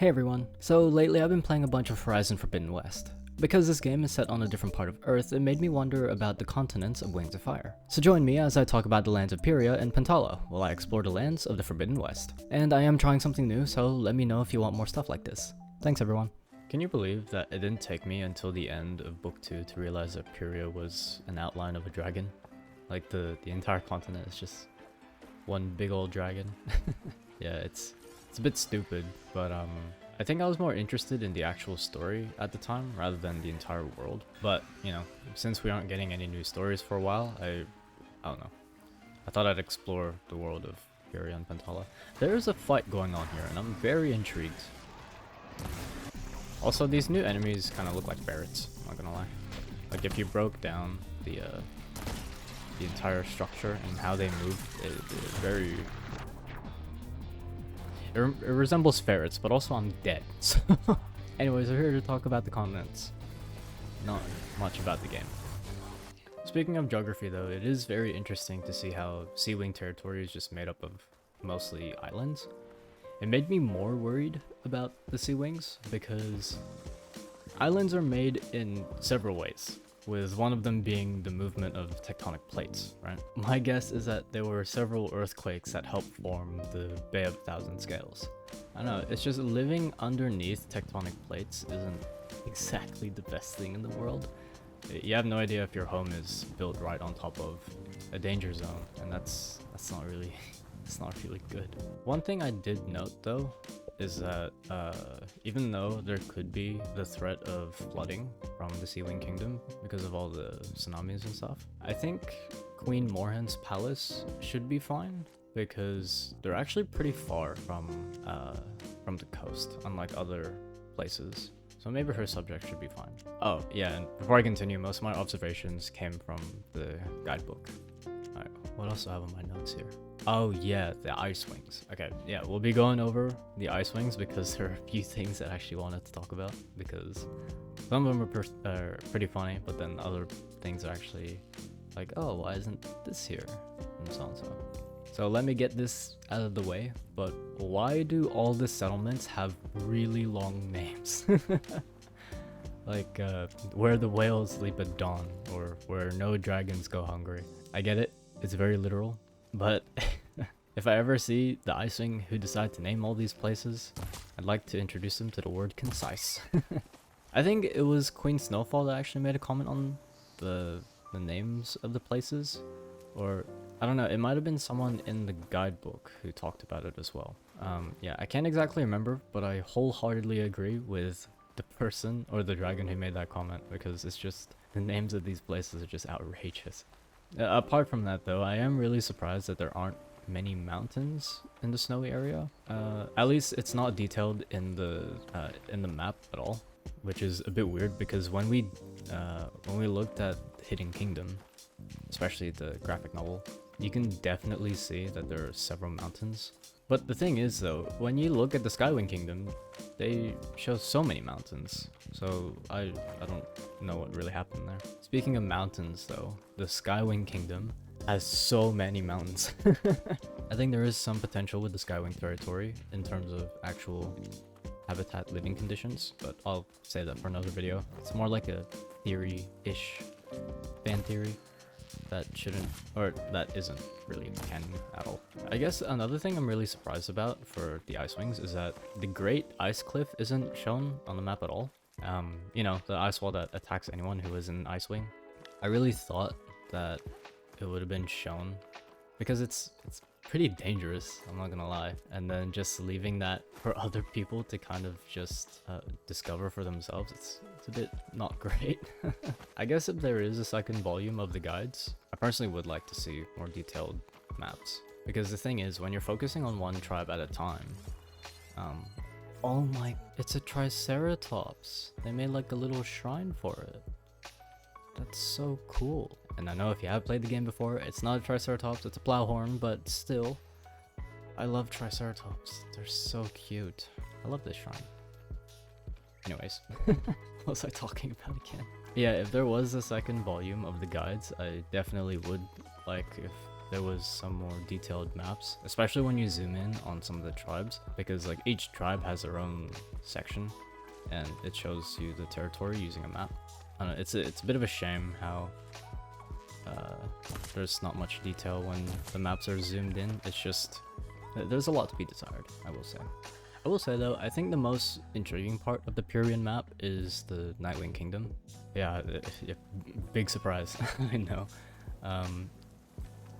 Hey everyone, so lately I've been playing a bunch of Horizon Forbidden West. Because this game is set on a different part of Earth, it made me wonder about the continents of Wings of Fire. So join me as I talk about the lands of Pyrrhia and Pantala, while I explore the lands of the Forbidden West. And I am trying something new, so let me know if you want more stuff like this. Thanks everyone. Can you believe that it didn't take me until the end of book 2 to realize that Pyrrhia was an outline of a dragon? Like the entire continent is just one big old dragon. Yeah, it's a bit stupid, but I think I was more interested in the actual story at the time rather than the entire world. But, you know, since we aren't getting any new stories for a while, I don't know. I thought I'd explore the world of Pyrrhia and Pantala. There is a fight going on here, and I'm very intrigued. Also, these new enemies kind of look like ferrets, I'm not gonna lie. Like, if you broke down the entire structure and how they move, it's very... It resembles ferrets, but also I'm dead. So anyways, we're here to talk about the continents. Not much about the game. Speaking of geography though, it is very interesting to see how Sea Wing territory is just made up of mostly islands. It made me more worried about the Sea Wings because islands are made in several ways, with one of them being the movement of tectonic plates, right? My guess is that there were several earthquakes that helped form the Bay of Thousand Scales. I don't know, it's just living underneath tectonic plates isn't exactly the best thing in the world. You have no idea if your home is built right on top of a danger zone, and that's not really, it's not really good. One thing I did note though, is that even though there could be the threat of flooding from the Sea Wing Kingdom because of all the tsunamis and stuff, I think Queen Morhen's palace should be fine because they're actually pretty far from the coast, unlike other places. So maybe her subjects should be fine. Oh yeah, and before I continue, most of my observations came from the guidebook. Alright, what else do I have on my notes here? Oh yeah, the ice wings. Okay, yeah, we'll be going over the ice wings because there are a few things that I actually wanted to talk about because some of them are pretty funny, but then other things are actually like, oh, why isn't this here? And so on. So let me get this out of the way, but why do all the settlements have really long names? Like, where the whales sleep at dawn, or where no dragons go hungry. I get it, it's very literal, but if I ever see the Icewing who decide to name all these places, I'd like to introduce them to the word concise. I think it was Queen Snowfall that actually made a comment on the names of the places, or I don't know, it might have been someone in the guidebook who talked about it as well. Yeah, I can't exactly remember, but I wholeheartedly agree with the person or the dragon who made that comment because it's just, the names of these places are just outrageous. Apart from that though, I am really surprised that there aren't many mountains in the snowy area. At least it's not detailed in the map at all, which is a bit weird because when we looked at Hidden Kingdom, especially the graphic novel, you can definitely see that there are several mountains. But the thing is though, when you look at the Skywing Kingdom, they show so many mountains. So I don't know what really happened there. Speaking of mountains though, the Skywing Kingdom has so many mountains. I think there is some potential with the Skywing territory in terms of actual habitat living conditions, but I'll save that for another video. It's more like a theory-ish fan theory that shouldn't, or that isn't really canon at all. I guess another thing I'm really surprised about for the Ice Wings is that the Great Ice Cliff isn't shown on the map at all. You know, the ice wall that attacks anyone who is in Ice Wing. I really thought that it would have been shown because it's pretty dangerous, I'm not gonna lie, and then just leaving that for other people to kind of just discover for themselves, it's a bit not great. I guess if there is a second volume of the guides, I personally would like to see more detailed maps, because the thing is, when you're focusing on one tribe at a time, oh my, it's a Triceratops. They made like a little shrine for it. That's so cool. And I know if you have played the game before, it's not a Triceratops, it's a Plowhorn, but still, I love Triceratops. They're so cute. I love this shrine. Anyways, what was I talking about again? Yeah, if there was a second volume of the guides, I definitely would like if there was some more detailed maps, especially when you zoom in on some of the tribes, because like each tribe has their own section and it shows you the territory using a map. I don't know, it's a bit of a shame how there's not much detail when the maps are zoomed in. It's just, there's a lot to be desired, I will say. I will say though, I think the most intriguing part of the Pyrrhian map is the Nightwing Kingdom. Yeah, big surprise, I know.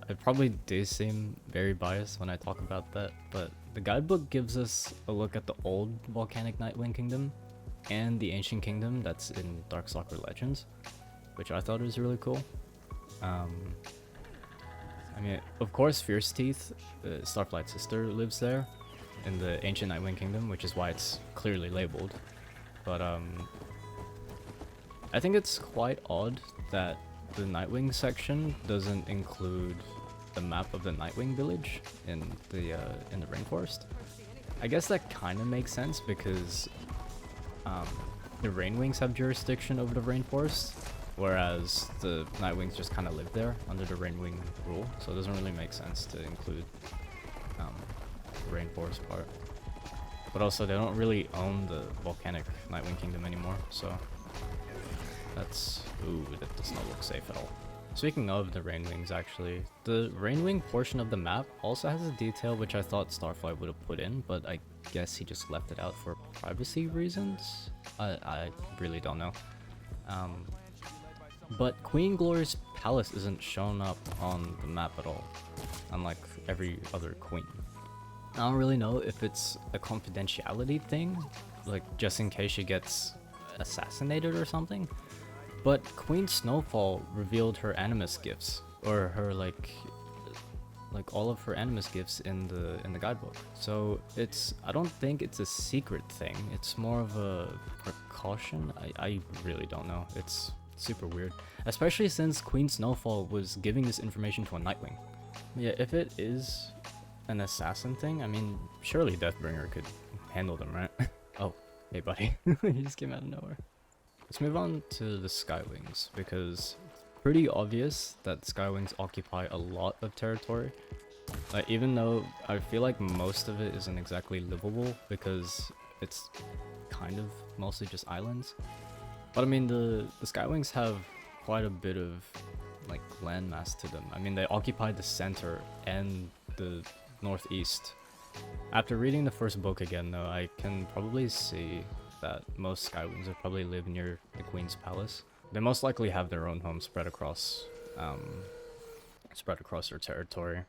I probably do seem very biased when I talk about that, but the guidebook gives us a look at the old volcanic Nightwing Kingdom and the ancient kingdom that's in Darkstalker Legends, which I thought was really cool. I mean, of course, Fierce Teeth, Starflight's sister, lives there in the ancient Nightwing Kingdom, which is why it's clearly labeled. But I think it's quite odd that the Nightwing section doesn't include the map of the Nightwing village in the rainforest. I guess that kind of makes sense because the Rainwings have jurisdiction over the rainforest, whereas the Nightwings just kind of live there under the Rainwing rule, so it doesn't really make sense to include the rainforest part. But also, they don't really own the volcanic Nightwing Kingdom anymore, so that's... ooh, that does not look safe at all. Speaking of the Rainwings, actually, the Rainwing portion of the map also has a detail which I thought Starflight would have put in, but I guess he just left it out for privacy reasons? I really don't know. But Queen Glory's palace isn't shown up on the map at all, unlike every other queen. I don't really know if it's a confidentiality thing, like just in case she gets assassinated or something, but Queen Snowfall revealed her Animus gifts, or her like all of her Animus gifts in the guidebook. So I don't think it's a secret thing, it's more of a precaution. I really don't know. It's super weird, especially since Queen Snowfall was giving this information to a Nightwing. Yeah, if it is an assassin thing, I mean, surely Deathbringer could handle them, right? Oh, hey buddy, he just came out of nowhere. Let's move on to the Skywings, because it's pretty obvious that Skywings occupy a lot of territory. Like, even though I feel like most of it isn't exactly livable because it's kind of mostly just islands. But I mean, the Skywings have quite a bit of like landmass to them. I mean, they occupy the center and the northeast. After reading the first book again though, I can probably see that most Skywings would probably live near the Queen's Palace. They most likely have their own home spread across their territory.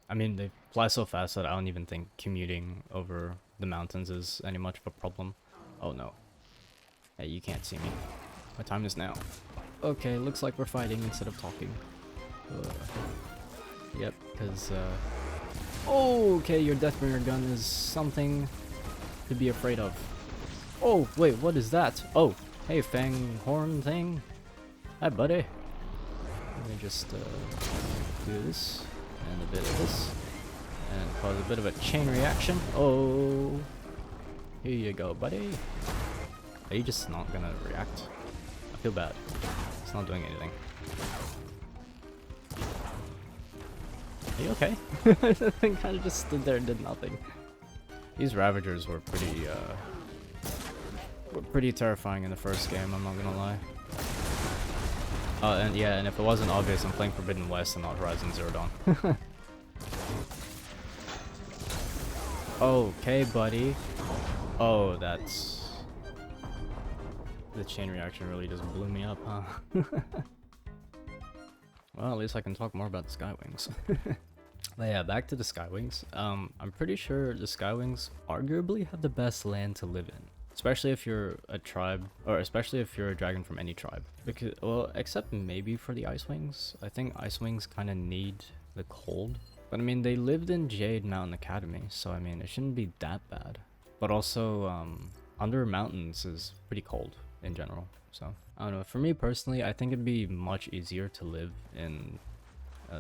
I mean, they fly so fast that I don't even think commuting over the mountains is any much of a problem. Oh no. Hey, you can't see me. My time is now. Okay, looks like we're fighting instead of talking. Yep, because oh, okay, your Deathbringer gun is something to be afraid of. Oh, wait, what is that? Oh, hey, Fang Horn thing. Hi, buddy. Let me just do this, and a bit of this, and cause a bit of a chain reaction. Oh, here you go, buddy. Are you just not gonna react? I feel bad. It's not doing anything. Are you okay? The thing kind of just stood there and did nothing. These Ravagers were pretty terrifying in the first game, I'm not gonna lie. And yeah, and if it wasn't obvious, I'm playing Forbidden West and not Horizon Zero Dawn. Okay, buddy. Oh, that's... the chain reaction really just blew me up, huh? Well, at least I can talk more about the Skywings. But yeah, back to the Skywings. I'm pretty sure the Skywings arguably have the best land to live in. Especially if you're a tribe, or especially if you're a dragon from any tribe. Because, well, except maybe for the Icewings. I think Icewings kind of need the cold. But I mean, they lived in Jade Mountain Academy, so I mean, it shouldn't be that bad. But also, Under Mountains is pretty cold in general, so I don't know. For me personally, I think it'd be much easier to live in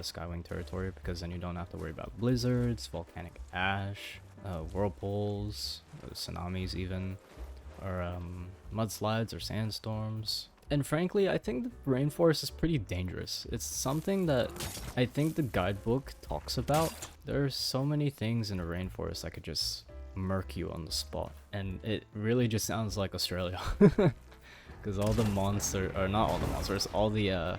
Skywing territory, because then you don't have to worry about blizzards, volcanic ash, whirlpools, tsunamis even, or mudslides or sandstorms. And frankly, I think the rainforest is pretty dangerous. It's something that I think the guidebook talks about. There are so many things in a rainforest that could just murk you on the spot. And it really just sounds like Australia. Because all the monsters, or not all the monsters, all the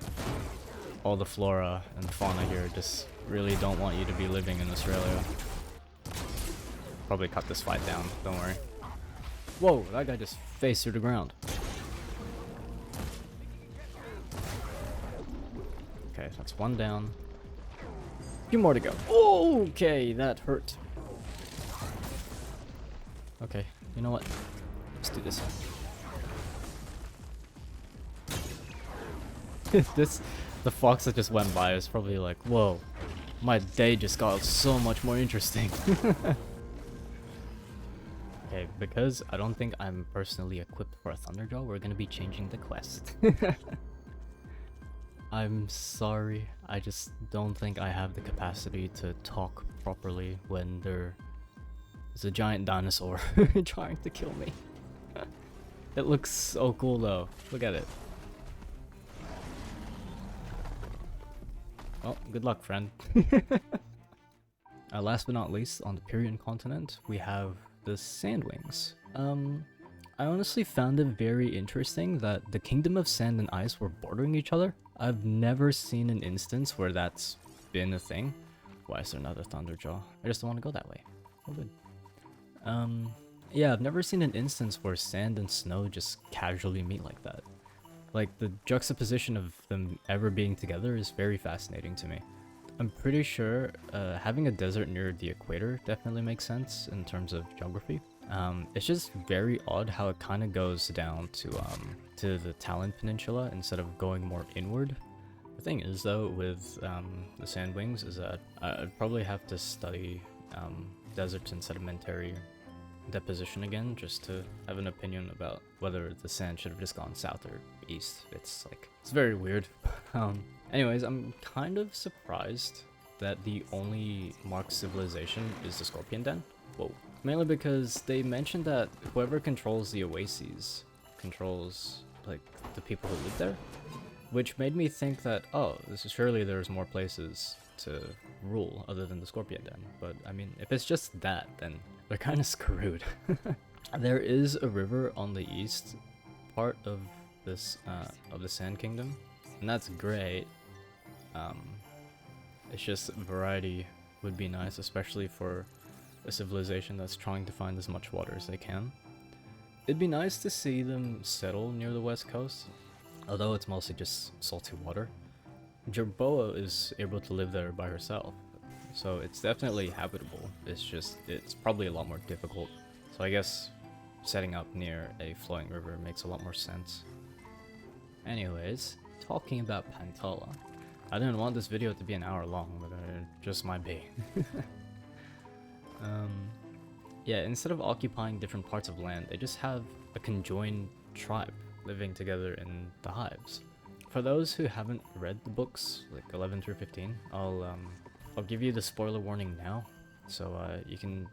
flora and fauna here just really don't want you to be living in Australia. Probably cut this fight down, don't worry. Whoa, that guy just faced through the ground. Okay, that's one down. A few more to go. Okay, that hurt. Okay, you know what? Let's do this. The fox that just went by is probably like, whoa, my day just got so much more interesting. Okay, because I don't think I'm personally equipped for a Thunderjaw, we're gonna be changing the quest. I'm sorry, I just don't think I have the capacity to talk properly when there's a giant dinosaur trying to kill me. It looks so cool though, look at it. Oh, good luck, friend. Last but not least, on the Pyrrhian continent, we have the Sandwings. I honestly found it very interesting that the Kingdom of Sand and Ice were bordering each other. I've never seen an instance where that's been a thing. Why is there another Thunderjaw? I just don't want to go that way. Oh, good. Yeah, I've never seen an instance where sand and snow just casually meet like that. Like, the juxtaposition of them ever being together is very fascinating to me. I'm pretty sure having a desert near the equator definitely makes sense in terms of geography. It's just very odd how it kind of goes down to the Talon Peninsula instead of going more inward. The thing is though with the Sandwings is that I'd probably have to study deserts and sedimentary deposition again just to have an opinion about whether the sand should have just gone south or east. It's very weird. Anyways, I'm kind of surprised that the only marked civilization is the Scorpion Den. Whoa. Mainly because they mentioned that whoever controls the oases controls like the people who live there, which made me think that, oh, surely there's more places to rule other than the Scorpion Den. But I mean, if it's just that, then they're kind of screwed. There is a river on the east part of this of the Sand Kingdom, and that's great. It's just variety would be nice, especially for a civilization that's trying to find as much water as they can. It'd be nice to see them settle near the west coast, although it's mostly just salty water. Jerboa is able to live there by herself, so it's definitely habitable. It's probably a lot more difficult. So I guess setting up near a flowing river makes a lot more sense. Anyways, talking about Pantala. I didn't want this video to be an hour long, but it just might be. Yeah, instead of occupying different parts of land, they just have a conjoined tribe living together in the hives. For those who haven't read the books, like 11 through 15, I'll give you the spoiler warning now, so you can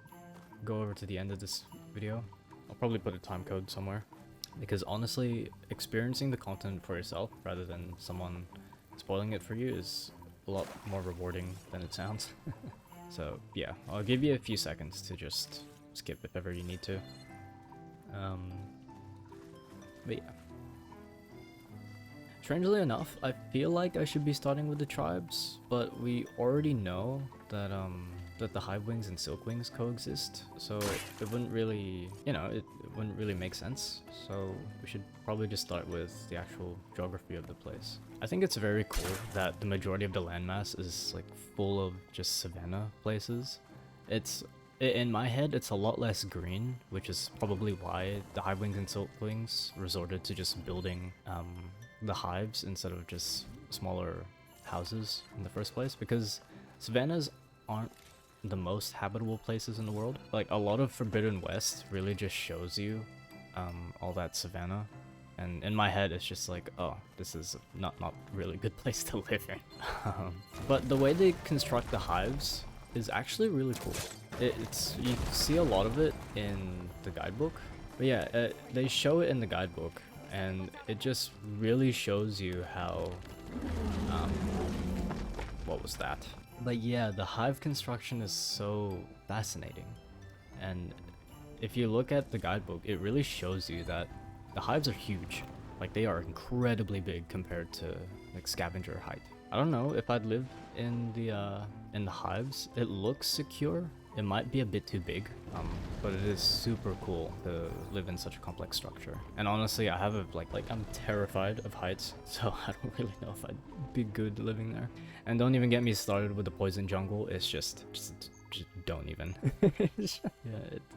go over to the end of this video. I'll probably put a time code somewhere, because honestly, experiencing the content for yourself rather than someone spoiling it for you is a lot more rewarding than it sounds. So yeah, I'll give you a few seconds to just skip if ever you need to. But yeah. Strangely enough, I feel like I should be starting with the tribes, but we already know that that the Hivewings and Silkwings coexist, so it wouldn't really, it wouldn't really make sense. So we should probably just start with the actual geography of the place. I think it's very cool that the majority of the landmass is like full of just savanna places. In my head, it's a lot less green, which is probably why the Hivewings and Silkwings resorted to just building the hives instead of just smaller houses in the first place, because savannas aren't the most habitable places in the world. Like, a lot of Forbidden West really just shows you all that savanna, and in my head it's just like, oh, this is not really a good place to live in. But the way they construct the hives is actually really cool. You see a lot of it in the guidebook, but yeah, they show it in the guidebook, and it just really shows you how, what was that? But yeah, the hive construction is so fascinating, and if you look at the guidebook, it really shows you that the hives are huge. Like, they are incredibly big compared to like scavenger height. I don't know if I'd live in the hives. It looks secure. It might be a bit too big, but it is super cool to live in such a complex structure. And honestly, I have a like I'm terrified of heights, so I don't really know if I'd be good living there. And don't even get me started with the poison jungle. It's just don't even. Yeah,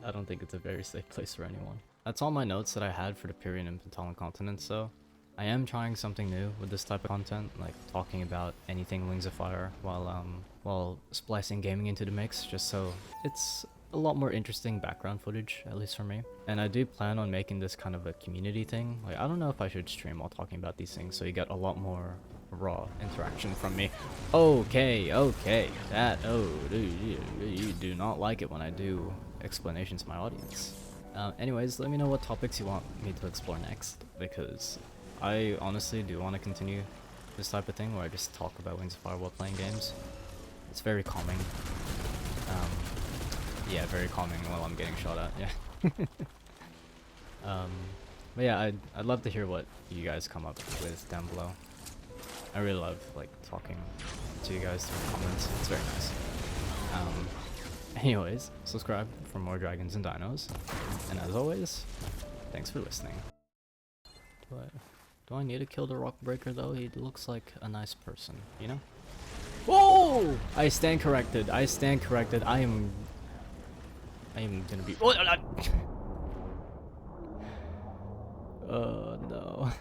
I don't think it's a very safe place for anyone. That's all my notes that I had for the Pyrrhian and Pantala continents, though. I am trying something new with this type of content, like talking about anything Wings of Fire while splicing gaming into the mix, just so it's a lot more interesting background footage, at least for me. And I do plan on making this kind of a community thing. Like, I don't know if I should stream while talking about these things, so you get a lot more raw interaction from me. Okay, that, you do not like it when I do explanations to my audience. Anyways, let me know what topics you want me to explore next, because I honestly do want to continue this type of thing where I just talk about Wings of Fire while playing games. It's very calming. Yeah, very calming while I'm getting shot at, yeah. But yeah, I'd love to hear what you guys come up with down below. I really love like talking to you guys through comments. It's very nice. Anyways, subscribe for more dragons and dinos. And as always, thanks for listening. Do I need to kill the rock breaker though? He looks like a nice person, you know? Whoa! I stand corrected. I am gonna be. Oh no.